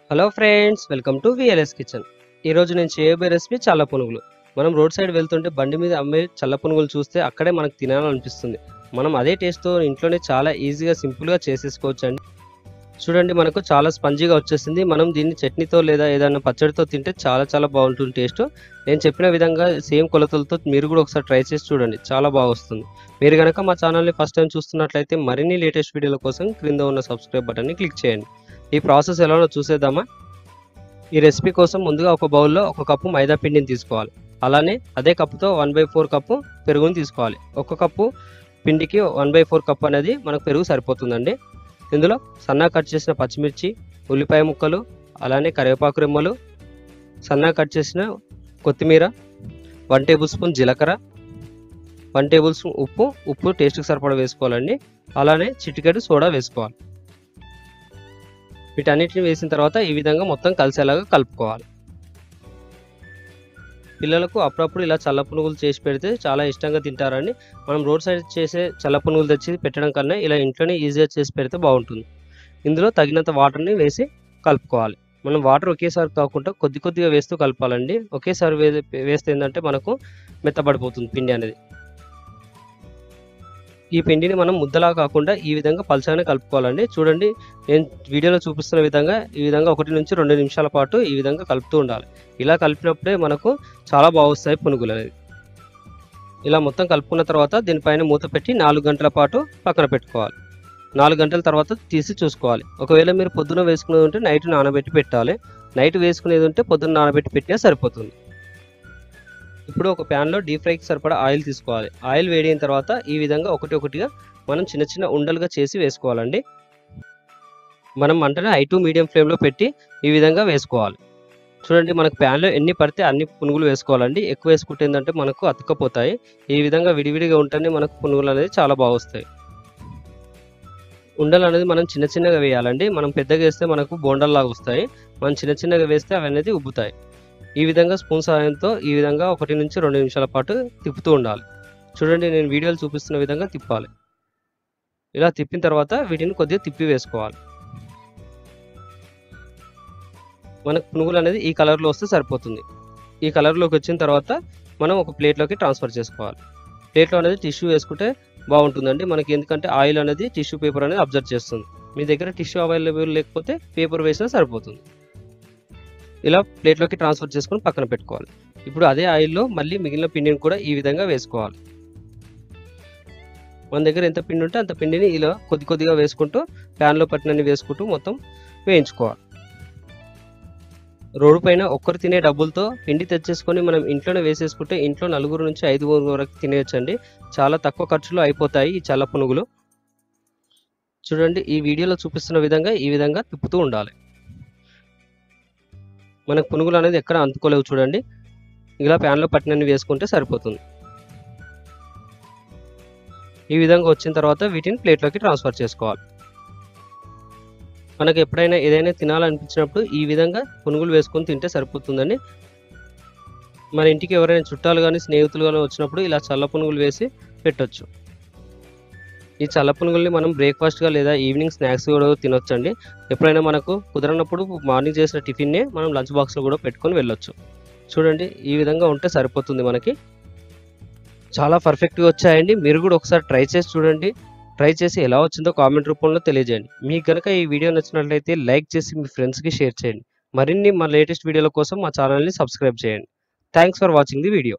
Hello friends, welcome to VLS kitchen. ఈరోజు నేను చేయబోయే రెసిపీ చల్ల పునుగులు. మనం రోడ్ సైడ్ వెళ్తుంటే బండి మీద అమ్మే చల్ల పునుగులు చూస్తే అక్కడే మనకు తినాలనిపిస్తుంది. మనం అదే టేస్ట్తో ఇంట్లోనే చాలా ఈజీగా సింపుల్గా చేసేసుకోవచ్చు అండి. చూడండి, మనకు చాలా స్పంజీగా వచ్చేసింది. మనం దీన్ని చట్నీతో లేదా ఏదైనా పచ్చడితో తింటే చాలా బాగుంటుంది టేస్ట్. నేను చెప్పిన విధంగా సేమ్ కొలతలతో మీరు కూడా ఒకసారి ట్రై చేసి చూడండి, చాలా బాగా వస్తుంది. మీరు కనుక మా ఛానల్ని ఫస్ట్ టైం చూస్తున్నట్లయితే మరిన్ని లేటెస్ట్ వీడియోల కోసం క్రింద ఉన్న సబ్స్క్రైబ్ బటన్ని క్లిక్ చేయండి. ఈ ప్రాసెస్ ఎలానో చూసేద్దామా? ఈ రెసిపీ కోసం ముందుగా ఒక బౌల్లో 1 కప్పు మైదా పిండిని తీసుకోవాలి. అలానే అదే కప్పుతో 1/4 కప్పు పెరుగుని తీసుకోవాలి. 1 కప్పు పిండికి 1/4 కప్పు అనేది మనకు పెరుగు సరిపోతుందండి. ఇందులో సన్నగా కట్ చేసిన పచ్చిమిర్చి, ఉల్లిపాయ ముక్కలు, అలానే కరివేపాకు రెమ్మలు, సన్నగా కట్ చేసిన కొత్తిమీర, 1 టేబుల్ స్పూన్ జీలకర్ర, 1 టేబుల్ స్పూన్ ఉప్పు టేస్ట్కి సరిపడా వేసుకోవాలండి. అలానే చిటికెడు సోడా వేసుకోవాలి. వీటన్నిటిని వేసిన తర్వాత ఈ విధంగా మొత్తం కలిసేలాగా కలుపుకోవాలి. పిల్లలకు అప్పుడప్పుడు ఇలా చల్ల పునుగులు చేసి పెడితే చాలా ఇష్టంగా తింటారండి. మనం రోడ్ సైడ్ చేసే చల్ల పునుగులు తెచ్చి పెట్టడం కన్నా ఇలా ఇంట్లోనే ఈజీగా చేసి పెడితే బాగుంటుంది. ఇందులో తగినంత వాటర్ని వేసి కలుపుకోవాలి. మనం వాటర్ ఒకేసారి కాకుండా కొద్దిగా వేస్తూ కలపాలండి. ఒకేసారి వేస్తే ఏంటంటే మనకు మెత్తబడిపోతుంది పిండి అనేది. ఈ పిండిని మనం ముద్దలా కాకుండా ఈ విధంగా పలచగానే కలుపుకోవాలండి. చూడండి, నేను వీడియోలో చూపిస్తున్న విధంగా ఈ విధంగా 1 నుంచి 2 నిమిషాల పాటు ఈ విధంగా కలుపుతూ ఉండాలి. ఇలా కలిపినప్పుడే మనకు చాలా బాగా వస్తాయి పునుగులు అనేది. ఇలా మొత్తం కలుపుకున్న తర్వాత దీనిపైన మూత పెట్టి 4 గంటల పాటు పక్కన పెట్టుకోవాలి. 4 గంటల తర్వాత తీసి చూసుకోవాలి. ఒకవేళ మీరు పొద్దున వేసుకునేది ఉంటే నైట్ నానబెట్టి పెట్టాలి. నైట్ వేసుకునేది ఉంటే పొద్దున నానబెట్టి పెట్టినా సరిపోతుంది. ఇప్పుడు ఒక ప్యాన్లో డీప్ ఫ్రైకి సరిపడా ఆయిల్ తీసుకోవాలి. ఆయిల్ వేడిన తర్వాత ఈ విధంగా ఒకటిగా మనం చిన్న ఉండలుగా చేసి వేసుకోవాలండి. మనం మంటను హై టు మీడియం ఫ్లేమ్లో పెట్టి ఈ విధంగా వేసుకోవాలి. చూడండి, మనకు ప్యాన్లో ఎన్ని పడితే అన్ని పునుగులు వేసుకోవాలండి. ఎక్కువ వేసుకుంటే ఏంటంటే మనకు అతుక్కపోతాయి. ఈ విధంగా విడివిడిగా ఉంటేనే మనకు పునుగులు అనేది చాలా బాగా వస్తాయి. ఉండలు అనేది మనం చిన్నగా వేయాలండి. మనం పెద్దగా వేస్తే మనకు బోండల్లాగా వస్తాయి. మనం చిన్నగా వేస్తే అవి అనేది ఉబ్బుతాయి. ఈ విధంగా స్పూన్ సహాయంతో ఈ విధంగా 1 నుంచి 2 నిమిషాల పాటు తిప్పుతూ ఉండాలి. చూడండి, నేను వీడియోలో చూపిస్తున్న విధంగా తిప్పాలి. ఇలా తిప్పిన తర్వాత వీటిని కొద్దిగా తిప్పి వేసుకోవాలి. మనకు పునుగులు అనేది ఈ కలర్లో వస్తే సరిపోతుంది. ఈ కలర్లోకి వచ్చిన తర్వాత మనం ఒక ప్లేట్లోకి ట్రాన్స్ఫర్ చేసుకోవాలి. ప్లేట్లో అనేది టిష్యూ వేసుకుంటే బాగుంటుందండి మనకి, ఎందుకంటే ఆయిల్ అనేది టిష్యూ పేపర్ అనేది అబ్జర్వ్ చేస్తుంది. మీ దగ్గర టిష్యూ అవైలబుల్ లేకపోతే పేపర్ వేసినా సరిపోతుంది. ఇలా ప్లేట్లోకి ట్రాన్స్ఫర్ చేసుకొని పక్కన పెట్టుకోవాలి. ఇప్పుడు అదే ఆయిల్లో మళ్ళీ మిగిలిన పిండిని కూడా ఈ విధంగా వేసుకోవాలి. మన దగ్గర ఎంత పిండి ఉంటే అంత పిండిని ఇలా కొద్దిగా వేసుకుంటూ ప్యాన్లో పట్టినన్ని వేసుకుంటూ మొత్తం వేయించుకోవాలి. రోడ్డు పైన ఒక్కరు తినే డబ్బులతో పిండి తెచ్చేసుకొని మనం ఇంట్లోనే వేసేసుకుంటే ఇంట్లో 4 నుంచి 5 వరకు తినేయచ్చండి. చాలా తక్కువ ఖర్చులో అయిపోతాయి ఈ చల్ల పునుగులు. చూడండి, ఈ వీడియోలో చూపిస్తున్న విధంగా ఈ విధంగా తిప్పుతూ ఉండాలి. మనకు పునుగులు అనేది ఎక్కడ అంటుకోలేవు. చూడండి, ఇలా ప్యాన్లో పట్టినన్ని వేసుకుంటే సరిపోతుంది. ఈ విధంగా వచ్చిన తర్వాత వీటిని ప్లేట్లోకి ట్రాన్స్ఫర్ చేసుకోవాలి. మనకు ఎప్పుడైనా ఏదైనా తినాలనిపించినప్పుడు ఈ విధంగా పునుగులు వేసుకొని తింటే సరిపోతుందండి. మన ఇంటికి ఎవరైనా చుట్టాలు కానీ స్నేహితులు కానీ వచ్చినప్పుడు ఇలా చల్ల పునుగులు వేసి పెట్టొచ్చు. ఈ చల్ల పునుగుల్ని మనం బ్రేక్ఫాస్ట్గా లేదా ఈవినింగ్ స్నాక్స్ కూడా తినొచ్చండి. ఎప్పుడైనా మనకు కుదరనప్పుడు మార్నింగ్ చేసిన టిఫిన్నే మనం లంచ్ బాక్స్లో కూడా పెట్టుకొని వెళ్ళొచ్చు. చూడండి, ఈ విధంగా ఉంటే సరిపోతుంది మనకి. చాలా పర్ఫెక్ట్గా వచ్చాయండి. మీరు కూడా ఒకసారి ట్రై చేసి చూడండి. ట్రై చేసి ఎలా వచ్చిందో కామెంట్ రూపంలో తెలియజేయండి. మీకు కనుక ఈ వీడియో నచ్చినట్లయితే లైక్ చేసి మీ ఫ్రెండ్స్కి షేర్ చేయండి. మరిన్ని మా లేటెస్ట్ వీడియోల కోసం మా ఛానల్ని సబ్స్క్రైబ్ చేయండి. Thanks for watching the video.